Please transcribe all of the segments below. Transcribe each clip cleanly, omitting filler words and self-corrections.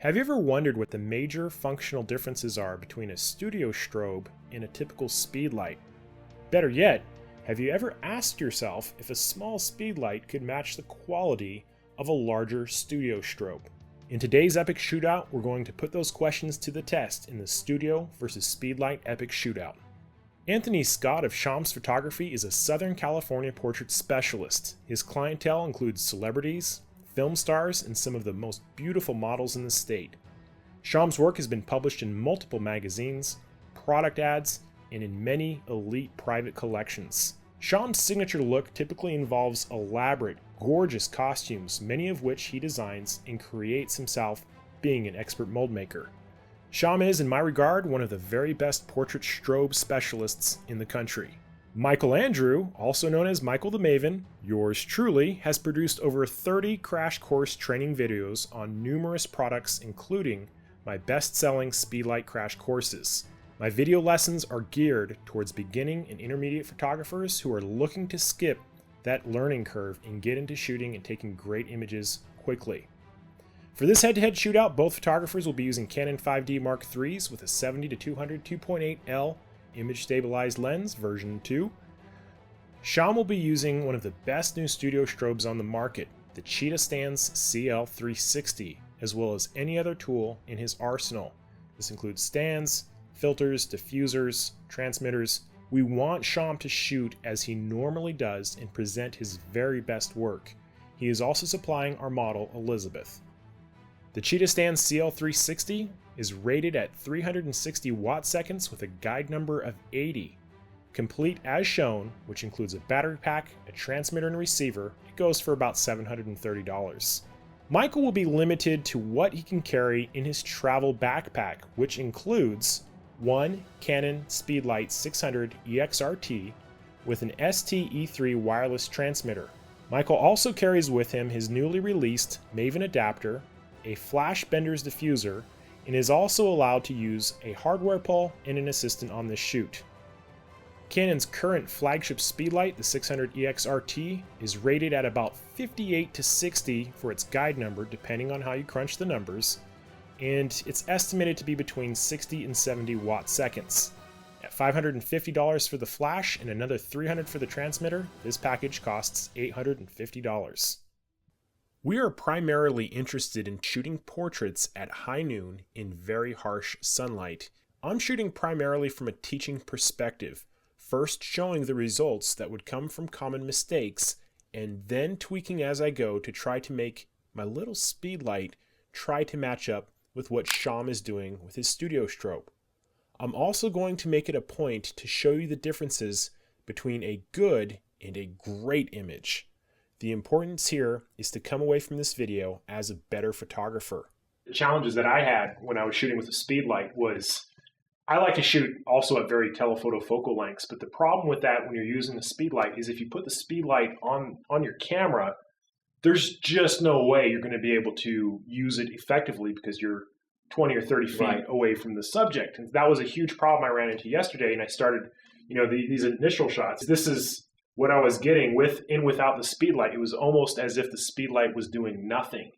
Have you ever wondered what the major functional differences are between a studio strobe and a typical speedlight? Better yet, have you ever asked yourself if a small speedlight could match the quality of a larger studio strobe? In today's epic shootout, we're going to put those questions to the test in the studio versus speedlight epic shootout. Anthony Scott of Shom's Photography is a Southern California portrait specialist. His clientele includes celebrities, film stars, and some of the most beautiful models in the state. Shom's work has been published in multiple magazines, product ads, and in many elite private collections. Shom's signature look typically involves elaborate, gorgeous costumes, many of which he designs and creates himself, being an expert mold maker. Shom is, in my regard, one of the very best portrait strobe specialists in the country. Michael Andrew, also known as Michael the Maven, yours truly, has produced over 30 crash course training videos on numerous products, including my best-selling Speedlite crash courses. My video lessons are geared towards beginning and intermediate photographers who are looking to skip that learning curve and get into shooting and taking great images quickly. For this head-to-head shootout, both photographers will be using Canon 5D Mark IIIs with a 70-200 2.8L image stabilized lens version 2. Shom will be using one of the best new studio strobes on the market, the Cheetah Stands CL360, as well as any other tool in his arsenal. This includes stands, filters, diffusers, transmitters. We want Shom to shoot as he normally does and present his very best work. He is also supplying our model, Elizabeth. The Cheetah Stands CL360 is rated at 360 watt-seconds with a guide number of 80. Complete as shown, which includes a battery pack, a transmitter, and receiver, it goes for about $730. Michael will be limited to what he can carry in his travel backpack, which includes one Canon Speedlite 600 EXRT with an ST-E3 wireless transmitter. Michael also carries with him his newly released Maven adapter, a flash bender's diffuser, and is also allowed to use a hardware pull and an assistant on this shoot. Canon's current flagship Speedlite, the 600 EXRT, is rated at about 58 to 60 for its guide number, depending on how you crunch the numbers, and it's estimated to be between 60 and 70 watt-seconds. At $550 for the flash and another $300 for the transmitter, this package costs $850. We are primarily interested in shooting portraits at high noon in very harsh sunlight. I'm shooting primarily from a teaching perspective, first showing the results that would come from common mistakes, and then tweaking as I go to try to make my little Speedlite try to match up with what Shom is doing with his studio strobe. I'm also going to make it a point to show you the differences between a good and a great image. The importance here is to come away from this video as a better photographer. The challenges that I had when I was shooting with a Speedlite was, I like to shoot also at very telephoto focal lengths, but the problem with that when you're using a Speedlite is if you put the Speedlite on your camera, there's just no way you're going to be able to use it effectively because you're 20 or 30 feet away from the subject. And that was a huge problem I ran into yesterday, and I started, these initial shots. This is what I was getting with and without the Speedlite. It was almost as if the Speedlite was doing nothing.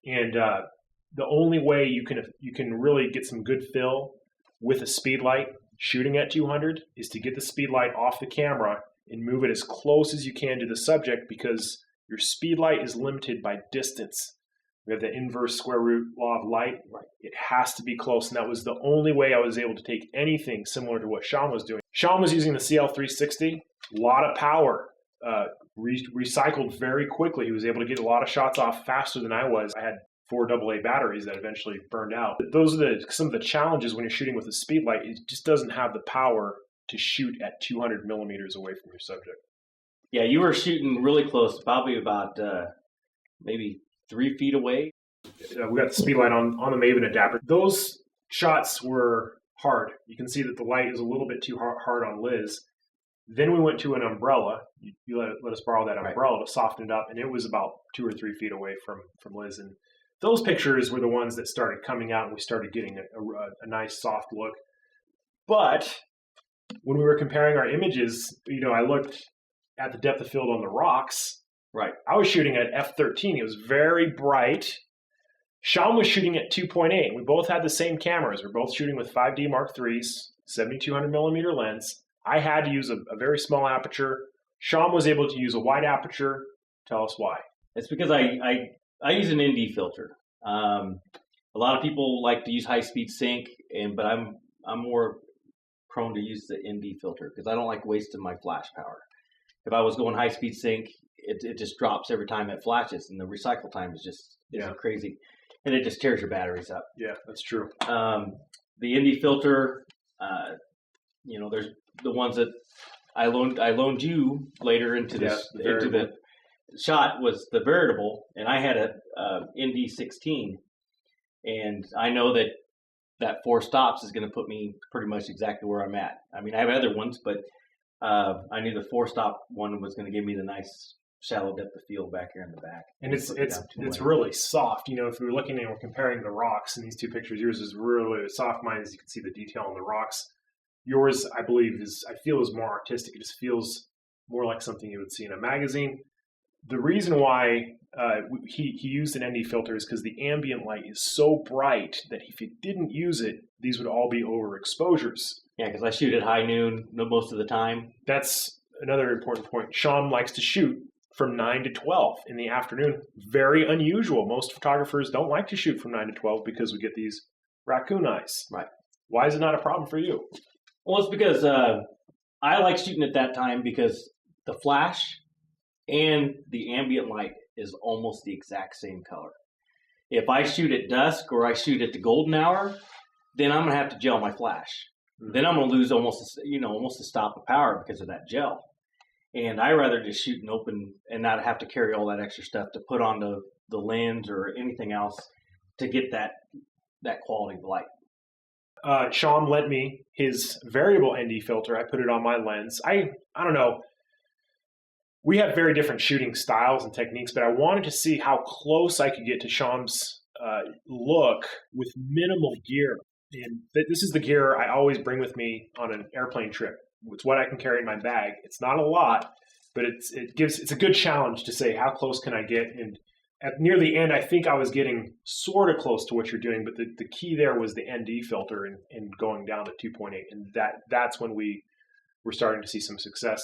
And the only way you can really get some good fill with a Speedlite shooting at 200 is to get the Speedlite off the camera and move it as close as you can to the subject, because your Speedlite is limited by distance. We have the inverse square root law of light. It has to be close, and that was the only way I was able to take anything similar to what Shom was doing. Shom was using the CL360, a lot of power, recycled very quickly. He was able to get a lot of shots off faster than I was. I had 4 AA batteries that eventually burned out. Those are some of the challenges when you're shooting with a Speedlite. It just doesn't have the power to shoot at 200 millimeters away from your subject. Yeah, you were shooting really close, probably about maybe 3 feet away. We got the Speedlite on the Maven adapter. Those shots were hard. You can see that the light is a little bit too hard on Liz. Then we went to an umbrella. You let us borrow that umbrella to soften it up, and it was about 2 or 3 feet away from Liz. And those pictures were the ones that started coming out, and we started getting a nice soft look. But when we were comparing our images, I looked at the depth of field on the rocks. Right. I was shooting at f13. It was very bright. Shom was shooting at 2.8. We both had the same cameras. We're both shooting with 5D Mark IIIs, 7200 millimeter lens. I had to use a very small aperture. Shom was able to use a wide aperture. Tell us why. It's because I use an ND filter. A lot of people like to use high speed sync, but I'm more prone to use the ND filter because I don't like wasting my flash power. If I was going high speed sync, it just drops every time it flashes, and the recycle time is just crazy, and it just tears your batteries up. Yeah, that's true. The ND filter, there's the ones that I loaned you later into the shot was the veritable, and I had a ND 16, and I know that 4 stops is going to put me pretty much exactly where I'm at. I mean, I have other ones, but I knew the 4-stop one was going to give me the nice shallow depth of field back here in the back. And it's really soft. If we were looking and we're comparing the rocks in these two pictures, yours is really soft. Mine, as you can see the detail on the rocks. Yours, I believe, is more artistic. It just feels more like something you would see in a magazine. The reason why he used an ND filter is because the ambient light is so bright that if you didn't use it, these would all be overexposures. Yeah, because I shoot at high noon most of the time. That's another important point. Shom likes to shoot from 9 to 12 in the afternoon. Very unusual. Most photographers don't like to shoot from 9 to 12 because we get these raccoon eyes. Right. Why is it not a problem for you? Well, it's because I like shooting at that time because the flash and the ambient light is almost the exact same color. If I shoot at dusk or I shoot at the golden hour, then I'm going to have to gel my flash. Mm-hmm. Then I'm going to lose almost a stop of power because of that gel. And I rather just shoot and open and not have to carry all that extra stuff to put on the lens or anything else to get that quality of light. Shom lent me his variable ND filter. I put it on my lens. I don't know. We have very different shooting styles and techniques, but I wanted to see how close I could get to Shom's look with minimal gear. And this is the gear I always bring with me on an airplane trip. It's what I can carry in my bag. It's not a lot, but it's a good challenge to say how close can I get. And near the end, I think I was getting sort of close to what you're doing, but the key there was the ND filter and going down to 2.8, and that's when we were starting to see some success.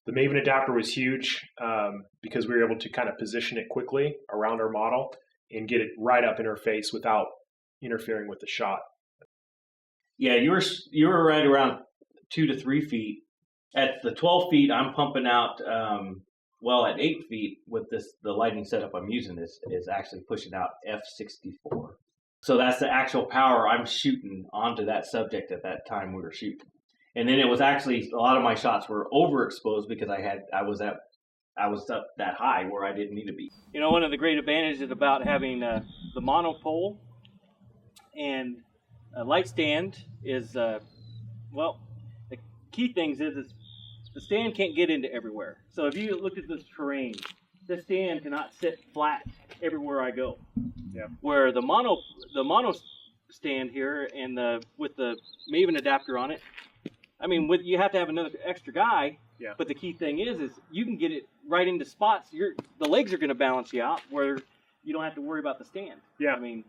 The Maven adapter was huge because we were able to kind of position it quickly around our model and get it right up in her face without interfering with the shot. Yeah, you were right around 2 to 3 feet. At the 12 feet, I'm pumping out. At 8 feet with the lighting setup I'm using is actually pushing out F64. So that's the actual power I'm shooting onto that subject at that time we were shooting. And then it was actually a lot of my shots were overexposed because I was up that high where I didn't need to be. One of the great advantages about having the monopole and a light stand is the key things is the stand can't get into everywhere. So if you look at this terrain, the stand cannot sit flat everywhere I go. Yeah. Where the mono stand here and with the Maven adapter on it, I mean, you have to have another extra guy. Yeah. But the key thing is you can get it right into spots. The legs are going to balance you out where you don't have to worry about the stand. Yeah. I mean,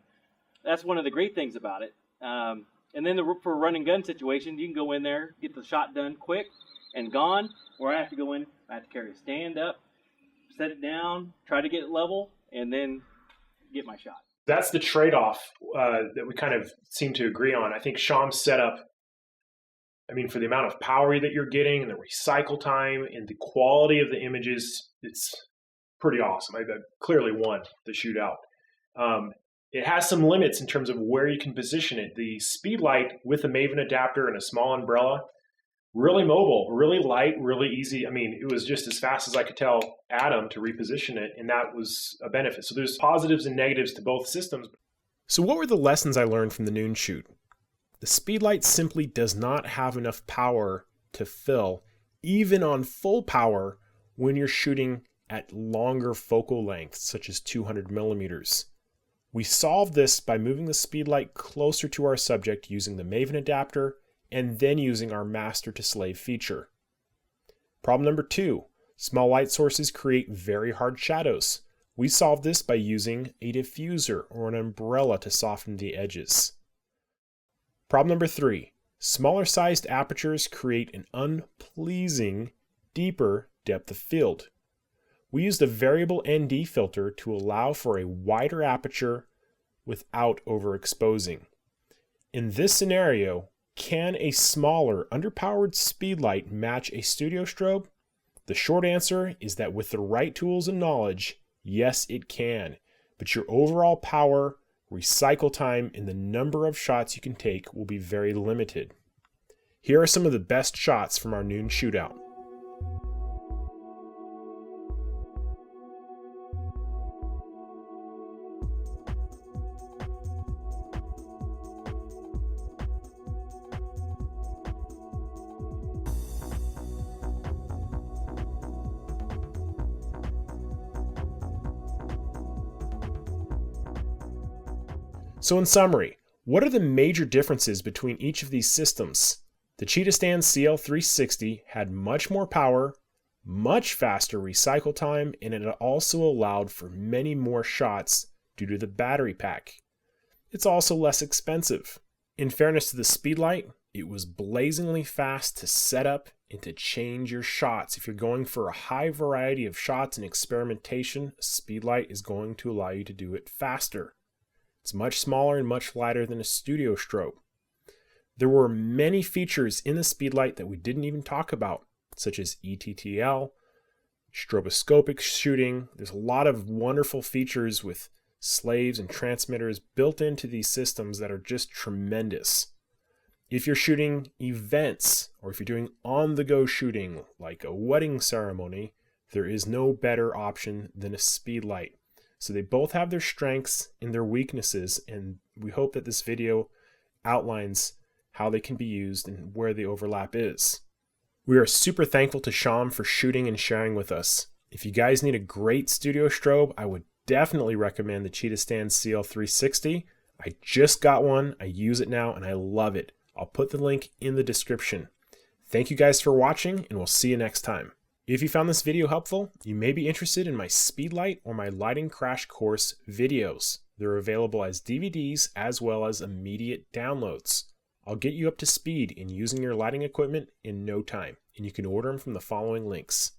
that's one of the great things about it. And then for a run and gun situation, you can go in there, get the shot done quick and gone. Or I have to go in, I have to carry a stand up, set it down, try to get it level, and then get my shot. That's the trade-off that we kind of seem to agree on. I think Shom's setup, for the amount of power that you're getting and the recycle time and the quality of the images, it's pretty awesome. I clearly won the shootout. It has some limits in terms of where you can position it. The Speedlite with a Maven adapter and a small umbrella, really mobile, really light, really easy. It was just as fast as I could tell Adam to reposition it, and that was a benefit. So there's positives and negatives to both systems. So what were the lessons I learned from the noon shoot? The Speedlite simply does not have enough power to fill, even on full power, when you're shooting at longer focal lengths, such as 200 millimeters. We solved this by moving the Speedlite closer to our subject using the Maven adapter and then using our master to slave feature. Problem number 2, small light sources create very hard shadows. We solve this by using a diffuser or an umbrella to soften the edges. Problem number 3. Smaller sized apertures create an unpleasing, deeper depth of field. We used a variable ND filter to allow for a wider aperture without overexposing. In this scenario, can a smaller, underpowered Speedlite match a studio strobe? The short answer is that with the right tools and knowledge, yes it can, but your overall power, recycle time, and the number of shots you can take will be very limited. Here are some of the best shots from our noon shootout. So in summary, what are the major differences between each of these systems? The Cheetah Stand CL360 had much more power, much faster recycle time, and it also allowed for many more shots due to the battery pack. It's also less expensive. In fairness to the Speedlite, it was blazingly fast to set up and to change your shots. If you're going for a high variety of shots and experimentation, Speedlite is going to allow you to do it faster. It's much smaller and much lighter than a studio strobe. There were many features in the Speedlite that we didn't even talk about, such as ETTL, stroboscopic shooting. There's a lot of wonderful features with slaves and transmitters built into these systems that are just tremendous. If you're shooting events, or if you're doing on-the-go shooting, like a wedding ceremony, there is no better option than a Speedlite. So they both have their strengths and their weaknesses, and we hope that this video outlines how they can be used and where the overlap is. We are super thankful to Shom for shooting and sharing with us. If you guys need a great studio strobe, I would definitely recommend the Cheetah Stand CL360. I just got one, I use it now, and I love it. I'll put the link in the description. Thank you guys for watching, and we'll see you next time. If you found this video helpful, you may be interested in my Speedlite or my lighting crash course videos. They're available as DVDs as well as immediate downloads. I'll get you up to speed in using your lighting equipment in no time, and you can order them from the following links.